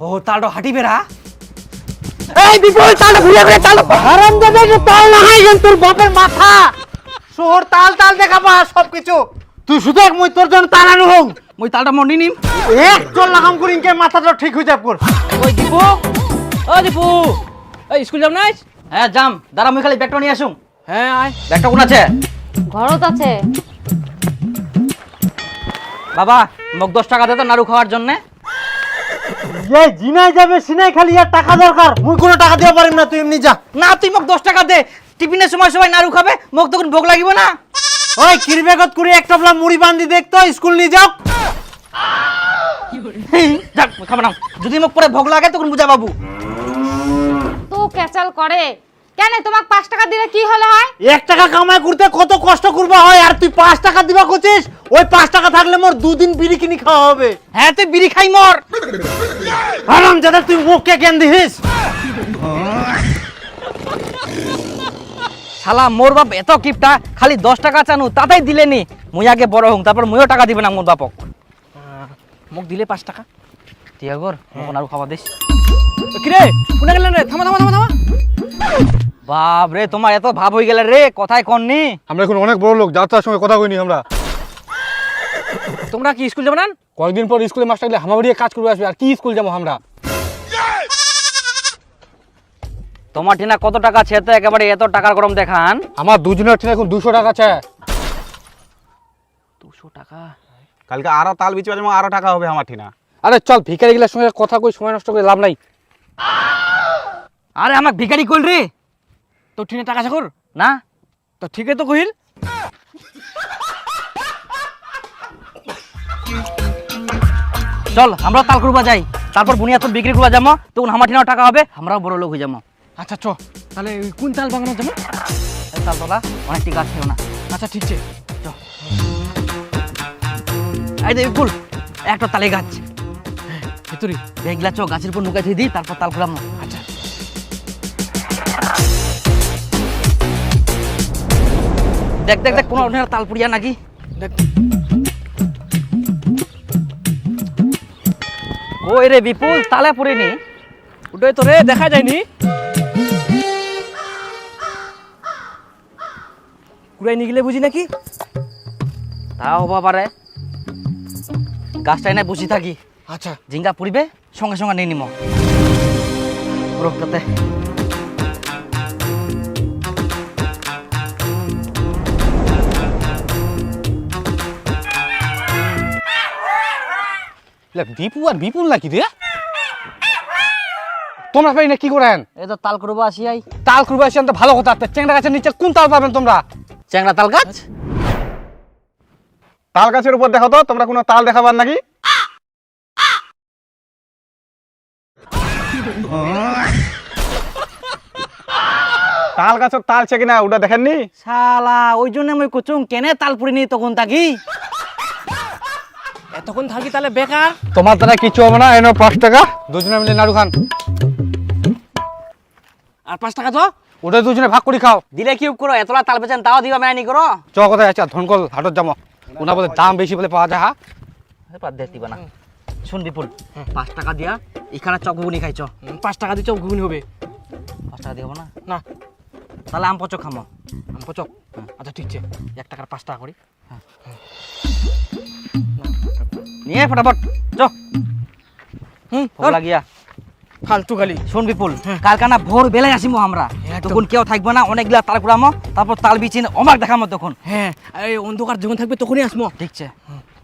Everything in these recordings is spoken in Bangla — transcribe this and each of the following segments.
ও তালটা হাঁটি বেড়া এই বিপুল তালটা ঘুরে ঘুরে তাল হারাম দেবে যে তাল না হয় তোর বাপের মাথা শহর তাল তাল দেখাবা সবকিছু তুই শুধু এক মই তোর জন্য তাল আনু হোক মই তালটা মন্ডি নিম এক চল লাগাম করি ইনকে মাথাটা ঠিক হয়ে যাব কর ওই দীপু ও দীপু এই স্কুল যাম নাই? হ্যাঁ যাম দাঁড়া মই খালি ব্যাগটা নিয়ে আসুম হ্যাঁ আয়। ব্যাগটা কোন আছে ঘরত আছে। বাবা মোক 10 টাকা দে তো নাড়ু খাওয়ার জন্য এই জিনাই যাবে সিনাই খালি আর টাকা দরকার মুই কোনো টাকা দিতে পারিম না তুই এমনি যা না তুই মোক 10 টাকা দে টিফিনের সময় সবাই নাড়ু খাবে মোক তখন ভোগ লাগিব না ওই কিরবেগত করে একটা বলা মুড়ি বাঁধি দেখতো স্কুল নিয়ে যাও যাক খাবো না যদি মোক পরে ভোগ লাগে তখন বুঝা বাবু তো ক্যাচাল করে কেন তোমাকে 5 টাকা দিলে কি হলো হয় 1 টাকা কামাই করতে কত কষ্ট করবা হয় আর তুই 5 টাকা দিবা কইছিস ওই 5 টাকা থাকলে মোর 2 দিন বিড়ি কিনি খাওয়া হবে হ্যাঁ তুই বিড়ি খাই মর আরাম জাদা তুই মুখকে কেন দিস শালা মোর বাপ এত কিপটা খালি 10 টাকা চানু তাতেই দিলেনি মুই আগে বড় হং তারপর মুইও টাকা দিবে না মোর বাপক মোক দিলে 5 টাকা টিয়াগর মোক নাড়ু খাওয়া দিস কি রে কোনা গেলেন রে থামা থামা থামা থামা বাপ রে তোমার এত ভাব হয়ে গেল রে কথাই কননি আমরা এখন অনেক বড় লোক যাত্রার সঙ্গে কথা কইনি আমরা তোমরা কি স্কুল যাবে না? কয়েকদিন পর স্কুলে মাস্টার গেলে হামাবাড়িয়ে কাজ করবে আসবে আর কি স্কুল যাবো আমরা তোমার ঠিনা কত টাকা আছে তো একেবারে এত টাকার গরম দেখান আমার দুজনের ঠিক এখন 200 টাকা আছে 200 টাকা কালকে আরো তাল বিচে যাবো আরো টাকা হবে আমার ঠিনা আরে চল ভিখারি গেলার সঙ্গে কথা কই সময় নষ্ট করে লাভ নাই আরে আমাক ভিখারি কইল রে তো ঠিনে টাকা আছে কর না তো ঠিকই তো কহিল চল আমরা তাল করবা যাই তারপর বুনিয়া তো বিক্রি করবা যাবো তখন আমার ঠিনাও টাকা হবে আমরাও বড় লোক হয়ে যাবো আচ্ছা চ তাহলে ওই কোন তাল বাগানো যাবো এই তাল তোলা অনেক টিকা আছে না আচ্ছা ঠিক আছে এই যে বিপুল একটা তালে গাছ ভিতরি বেগলা চ গাছের উপর নুকাই দিই তারপর তাল খুলাম আচ্ছা দেখ দেখ দেখ কোন তাল পুড়িয়া নাকি দেখ ওই রে বিপুল তালে পুড়িনি ওটাই তো রে দেখা যায়নি কুড়াই নিয়ে গেলে বুঝি নাকি তাও হবা পারে গাছটাই নাই বসে থাকি আচ্ছা জিঙ্গা পুড়িবে সঙ্গে সঙ্গে নিয়ে নিম রোগটাতে দীপু আর বিপুল নাকি রে তোমরা পাই না কি করেন এই তো তাল করবো আসি আই তাল করবে আসেন তো ভালো কথা চেংড়া গাছের নিচে কোন তাল পাবেন তোমরা চ্যাংড়া তাল গাছ তাল গাছের উপর দেখো তো তোমরা কোনো তাল দেখাবার নাকি তাল গাছের তাল ছে কিনা ওটা দেখেননি শালা ওই জন্য আমি কুচুং কেনে তাল পুড়িনি তখন তাকি এতক্ষণ থাকি তাহলে বেকার তোমার দ্বারা কিছু হবে না এনো 5 টাকা দুজনে মিলে নাড়ু খান আর 5 টাকা তো ওটা দুজনে ভাগ করে খাও দিলে কি করো এতলা তাল বেচেন তাও দিবা মেনি করো চ কোথায় আছে ধনকল হাটত যাবো ওনা বলে দাম বেশি বলে পাওয়া যায় বাদ দে দিবা না শুন বিপুল 5 টাকা দিয়া এখানে চক ঘুগনি খাইছ 5 টাকা দিতে ঘুগনি হবে 5 টাকা দিব না না তাহলে আম পচক খামো আম পচক আচ্ছা ঠিক আছে 1 টাকার 5 টাকা করি নিয়ে ফটাফট চ ভোগ লাগিয়া ফালতু খালি শোন বিপুল কালকানা ভোর বেলায় আসিমো আমরা তখন কেউ থাকবে না অনেকগুলা তাল কুড়ামো তারপর তাল বিচিন অমাক দেখামো তখন হ্যাঁ এই অন্ধকার যখন থাকবে তখনই আসমো ঠিক আছে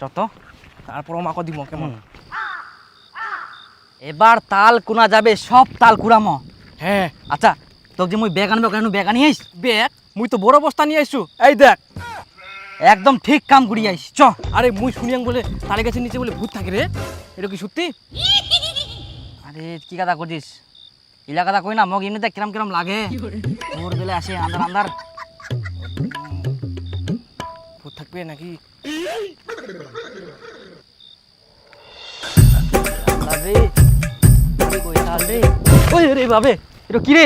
যত তারপর আমাকে দিব কেমন এবার তাল কুনা যাবে সব তাল কুড়ামো হ্যাঁ আচ্ছা তোকে যে মুই ব্যাগ আনবো কেন ব্যাগ আনি আইস ব্যাগ মুই তো বড় বস্তা নিয়ে আইসু এই দেখ একদম ঠিক কাম করি আইস চ আরে মুই শুনিয়াং বলে তালে গাছের নিচে বলে ভূত থাকে রে এটা কি সত্যি আরে কি কথা করছিস ইলা কথা কই না মগ এমনিতে কিরম কিরম লাগে ভোর বেলা আসে আন্দার আন্দার ভূত থাকবে নাকি রে কই তাল রে ওই রে বাবে এটা কি রে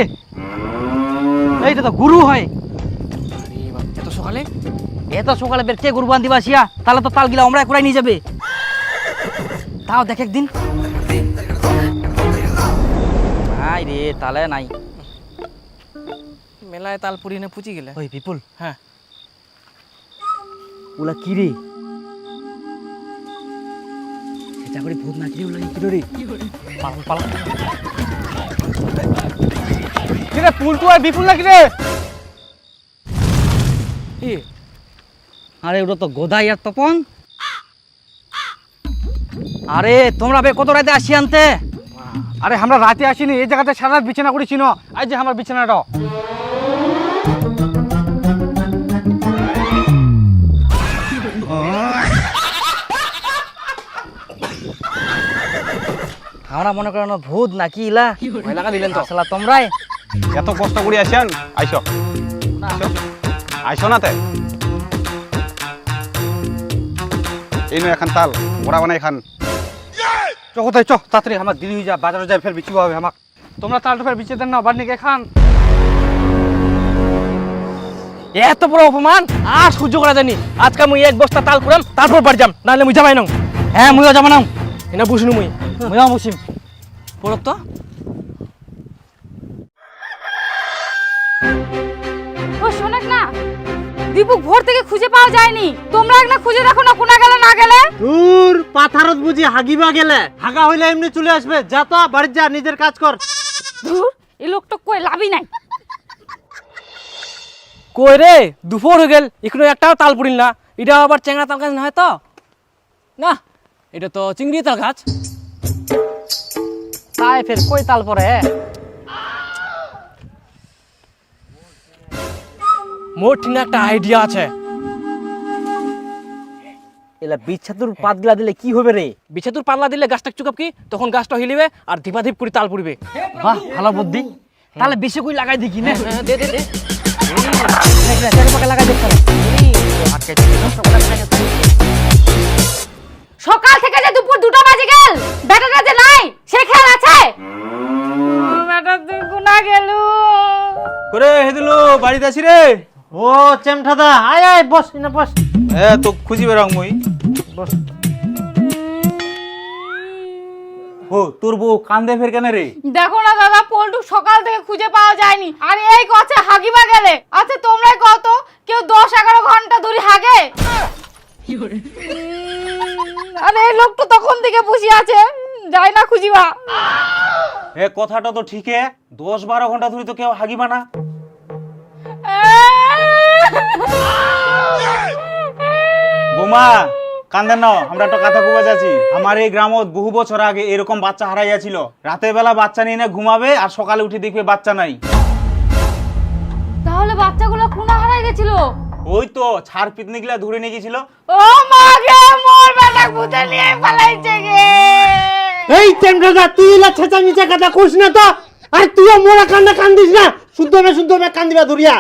এইটা তো গুরু হয় আরে বাবা এত সকালে এত সকালে বের কে গরু বান্ধিবা আসিয়া তাহলে তো তাল গিলা আমরা কুড়াই নিয়ে যাবে তাও দেখ একদিন। নাই রে, তালে নাই। মেলায় তাল পুরি না পুচি গেলে। ওই বিপুল, হ্যাঁ ওলা কি রে? সেটা করে ভূত নাকি ওলা কি রে? পালাম পালাম। কিরে পুলটু আর বিপুল নাকি রে? কি? আরে ওটা তো গোদাই আর তপন। আরে তোমরা বে কত রাতে আসি আনতে? আরে আমরা রাতে আসিনি, এই জায়গাতে সারা রাত বিছানা করেছি না। এই যে আমার বিছানাটা। আমরা মনে করেন ভূত নাকি ইলা ভয় লাগা দিলেন তো। আসলা তোমরাই। এত কষ্ট করে আসেন, আইসো আইসো না তে। এই নো এখন তাল বড়া বানাই খান। চ কোথায় চ, তাড়াতাড়ি আমার দেরি হয়ে যা, বাজারে যাই ফের বিচিব হবে আমাক। তোমরা তালটা ফের বিচে দেন না, বাড়ি নিয়ে খান। এত বড় অপমান আর সহ্য করা জানি। আজকে মুই এক বস্তা তাল কুড়াম, তারপর বাড়ি যাম, নাহলে মুই যাবাই নং। হ্যাঁ মুইও যাবো না, এনা বুঝনু মুই। মুইও বসিম। পড়ক তো। ও শোনেন না, দীপু ভোর থেকে খুঁজে পাওয়া যায়নি। তোমরা একটা খুঁজে দেখো না, কোনা গেলে না গেলে। দূর পাথারত বুঝি হাগিবা গেলে, হাগা হইলে এমনি চলে আসবে। যা তো বাড়ি যা, নিজের কাজ কর। ধুর, এই লোকটা কই লাভই নাই। কই রে, দুপুর হয়ে গেল, এখনো একটাও তাল পুরিল না। এটা আবার চেংড়া তাল গাছ না হয় তো? না, এটা তো চিংড়ি তাল গাছ। তাই ফের কই তাল পরে? মোর ঠিক একটা আইডিয়া আছে। এলা বিচ্ছাতুর পাতগুলা দিলে কি হবে রে? বিছেতুর পাল্লা দিলে গাছটা চুকাপ কি, তখন গাছটা হিলিবে আর ধিপাধিপ করে তাল পুড়িবে। বাহ, ভালো বুদ্ধি। তাহলে বেশি কই লাগাই দেখি না। দে দে দে। লাগাই দেখতে সকাল থেকে যে দুপুর 2টা বাজে গেল, বেটাটা যে নাই সে খেয়াল আছে? বেটা তুই কোনা গেলু? করে হেদিলো বাড়িতে আছি রে। ও চেমঠাদা, আয় আয় বস না, বস তো খুঁজি বেরাও মুই। বস। ও তোর বউ কান্দে ফের কেন রে? দেখো না দাদা, পল্টু সকাল থেকে খুঁজে পাওয়া যায়নি। আর এই কথা হাগিবা গেলে। আচ্ছা তোমরাই কত, কেউ 10-11 ঘন্টা ধরে হাগে? আরে এই লোক তো তখন থেকে বসে আছে, যাই না খুঁজিবা। এ কথাটা তো ঠিক, 10-12 ঘন্টা ধরে তো কেউ হাগিবা না। বোমা কান্দেন না, আমরা একটা কথা কইবা যাচ্ছি। আমার এই গ্রামত বহু বছর আগে এরকম বাচ্চা হারাইয়াছিল। রাতের বেলা বাচ্চা নিয়ে না ঘুমাবে আর সকালে উঠে দেখবে বাচ্চা নাই। তাহলে বাচ্চাগুলো কোনা হারাই গেছিল? ওই তো ছাড় পিতনি গুলা ধরে নিয়ে গেছিল। ও মা গে, মোর বেটা ভূতে নিয়ে পালাইছে গে। এই চেমঠাদা, তুই এলা ছেঁচা মিচা কথা কইস না তো। আর তুইও মোরা কান্না কান্দিস না, শুদ্ধ হবে কান্দিবা ধরিয়া।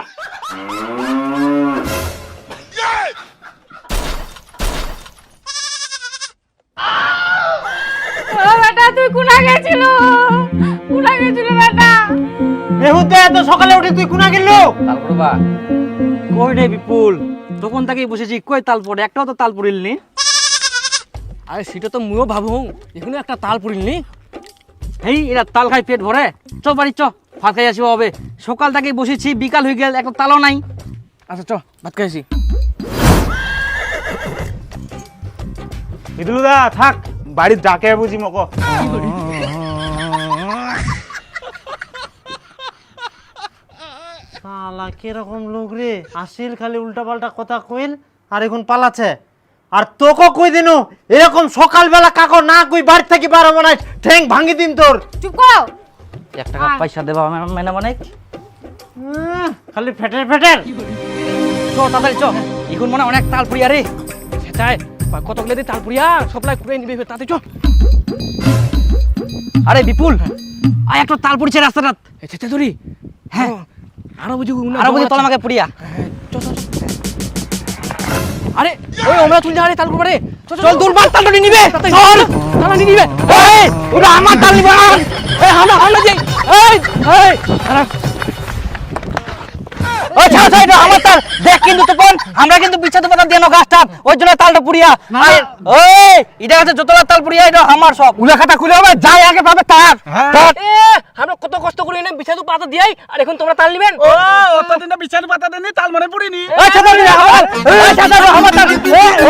ও বেটা তুই কোনা গেছিল? কোনা গেছিল বেটা? এহুতে এত সকালে উঠে তুই কোনা গেল? তাল পড়বা কই রে বিপুল? তখন থেকেই বসেছি, কই তাল পড়ে? একটাও তো তাল পড়িলনি। আরে সেটা তো মুইও ভাবু, এখনো একটা তাল পুরিল নি। এই এরা তাল খাই পেট ভরে। চ বাড়ি চ, ভাত খাই আসিব হবে। সকাল থেকেই বসেছি, বিকাল হয়ে গেল, একটা তালও নাই। আচ্ছা চ ভাত খাইছি। ইদুলু দা থাক, বাড়ির ডাকে বুঝি মক। শালা কিরকম লোক রে, আসিল খালি উল্টা পাল্টা কথা কইল আর এখন পালাচ্ছে। আর তোকে কই দিনু এরকম সকালবেলা কাকো না কই বাড়ি থেকে বার হবো না, ঠ্যাং ভাঙি দিন তোর। চুপ করো। 1 টাকা পয়সা দেবা মেনা মানে? খালি ফেটের ফেটের। চ তাড়াতাড়ি চ, এখন মনে হয় অনেক তাল পুড়িয়া রে। সেটাই কতগুলো দিয়ে তাল পুরিয়া সপ্লাই করে নিবে, তাতে চ। আরে বিপুল, আয় একটা তাল পুড়ছে রাস্তাটাত। সেটা ধরি। হ্যাঁ, আরো বুঝি আরো বুঝি তলা আমাকে পুড়িয়া। আরে ওই আমরা তুই যারে তাল করবে। চল দূর বাদ, তাল নিবে। চল তাল নিবে। এই ওটা আমার তাল নিবে। এই আমরা যাই। এই এই ওই ছাড় ছাড়, এটা আমার তাল। দেখ কিন্তু তপন আমরা কিন্তু বিচ্ছেদ পাতা দিয়ে গাছটা ওই জন্য তালটা পুড়িয়া আরে, ওই এটা আছে যতলা তাল পুড়িয়া এটা আমার সব উলা খাতা খুলে হবে যাই আগে পাবে তার তার। এ আমরা কত কষ্ট করে এনে বিছাদু পাতা দিয়াই আর এখন তোমরা তাল নিবেন ও অতদিন বিছান পাতা দেনি তাল মনে পড়িনি এই ছাতা দিলে আমার এই ছাতা দিলে আমার তাল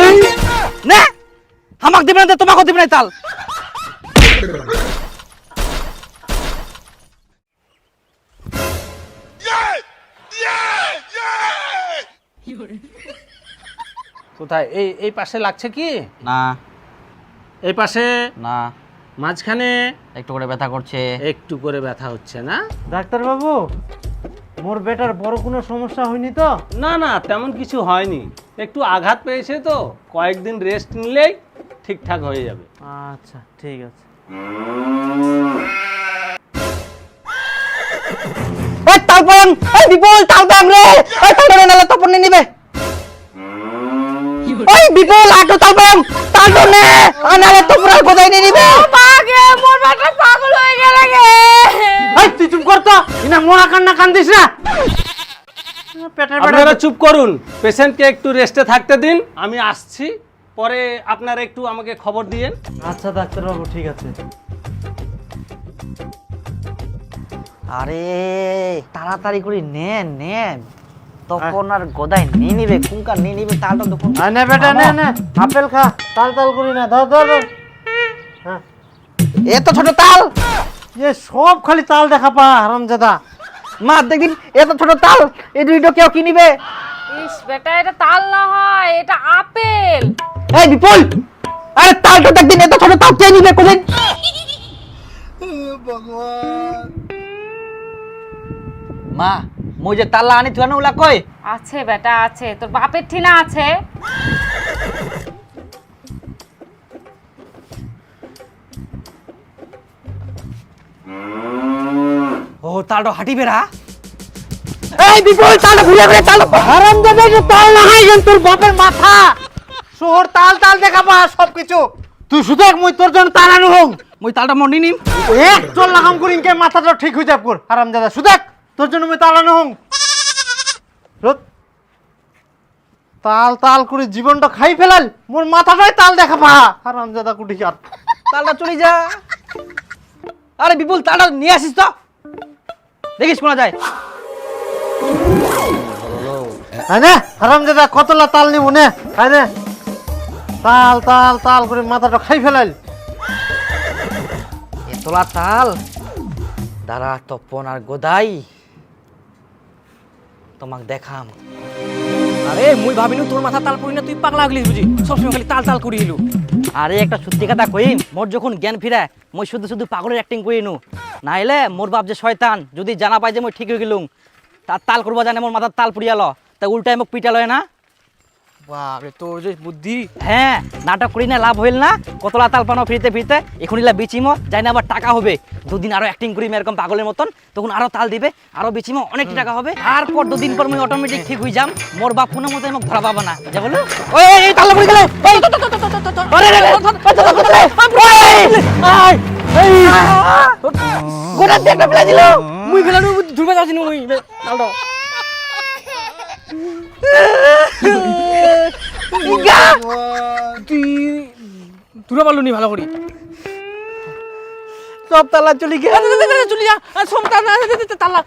এই, না আমাক দিবেন না তোমাকে দিবেন না তাল কোথায় এই এই পাশে লাগছে কি? না এই পাশে না মাঝখানে একটু করে ব্যথা করছে একটু করে ব্যথা হচ্ছে না? ডাক্তার বাবু মোর বেটার বড় কোনো সমস্যা হয়নি তো? না না তেমন কিছু হয়নি, একটু আঘাত পেয়েছে তো, কয়েকদিন রেস্ট নিলেই ঠিকঠাক হয়ে যাবে। আচ্ছা ঠিক আছে। ওই তালপন ওই বিপুল তাল ব্যাং রে ওই তাল ধরে নালে তপন নিয়ে নিবে ওই বিপুল আটো তাল ব্যাং তাল ধরে নে নালে তপন আর কোথায় নিয়ে নিবে পাগে মোর বেটা পাগল হয়ে গেল গে। এই তুই চুপ কর তো, ইনা মোয়া কান্না কান্দিস না। পেটের আপনারা বেটা চুপ করুন, পেশেন্টকে একটু রেস্টে থাকতে দিন, আমি আসছি, পরে আপনারা একটু আমাকে খবর দিয়েন। আচ্ছা ডাক্তার বাবু ঠিক আছে। আরে তাড়াতাড়ি করে নেন নেন তপন আর গোদাই নিয়ে নিবে কুঙ্কা নিয়ে নিবে তালটা তখন আয় নে বেটা নে নে আপেল খা, তাল তাল করি না, ধর ধর ধর। হ্যাঁ এত ছোট তাল এ সব খালি তাল দেখা পা হারামজাদা। মা দেখদিন এত ছোট তাল এই দুইটা কেউ কি নিবে ইস বেটা এটা তাল না হয়, এটা আপেল। এই বিপুল আরে তালটা দেখদিন এত ছোট তাল কে নিবে কোদিন মা মই যে তাল্লা আনি তুই না উলা কই আছে বেটা আছে, তোর বাপের ঠিনা আছে। ও তালটা হাঁটি বেরা এই বিপুল তালটা ঘুরে ঘুরে তাল হারামজাদা যে তাল না হয় যেন তোর বাপের মাথা শহর তাল তাল দেখা পা সব কিছু। তুই শুধু এক মই তোর জন্য তাল আনু হোক মই তালটা মন্ডি নিম এক চল লাগাম করি ইনকে মাথাটা ঠিক হয়ে যাব কর হারামজাদা শুধু এক তোর জন্য মই তাল আনু হোক। তাল তাল করে জীবনটা খাই ফেলাল, মোর মাথাটাই তাল দেখা পা হারামজাদা কুটি আর। তালটা চলে যা আরে বিপুল তালটা নিয়ে আসিস তো দেখিস কোনা যায় হ্যাঁ না হারামজাদা কতলা তাল নিব নে, হ্যাঁ না তাল তাল তাল করে মাথাটা খাই ফেলাল। এতলা তাল দাঁড়া তপন আর গোদাই তোমাক দেখাম আরে মুই ভাবিনু তোর মাথা তাল পড়ি না, তুই পাগলা হইলিস বুঝি, সবসময় খালি তাল তাল করি এলু। আরে একটা সত্যি কথা কইম মোর যখন জ্ঞান ফিরায় মই শুধু শুধু পাগলের অ্যাক্টিং করি নু নাইলে মোর বাপ যে শয়তান যদি জানা পাই যে মই ঠিক হয়ে গেলুম তার তাল করবা জানে মোর মাথার তাল পুড়িয়াল তা উল্টাই মোক পিটাল হয় না বাপরে তোর যে বুদ্ধি। হ্যাঁ নাটক করি না লাভ হইল না কতলা তাল পানো ফিরতে ফিরতে এখনইলা বিচিমো যাই না আবার টাকা হবে দুদিন আরো অ্যাক্টিং করি এরকম পাগলের মতন তখন আরো তাল দিবে আরো বিচিমো অনেক টাকা হবে তারপর দুদিন পর মই অটোমেটিক ঠিক হয়ে যাম মোর বাপ কোনো মতে মোক ধরা পাবা না যা বলো ওই এই তাল পড়ে গেলে গোটা দেখতে ফেলে দিল মুই ফেলানু ধুরবে যাচ্ছিনু মুই তালটা। তুই দূরে পারলু নি ভালো করি, সব তালা চলে গেল চলি যা সব তাল্লা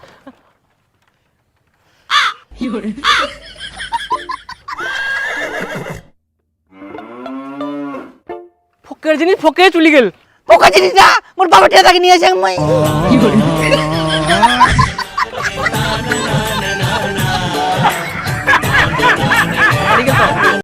ফকের জিনিস ফকে চলি গেল পোকা জিনিস না মোর বাবা টিয়া তাকে নিয়ে আসে মই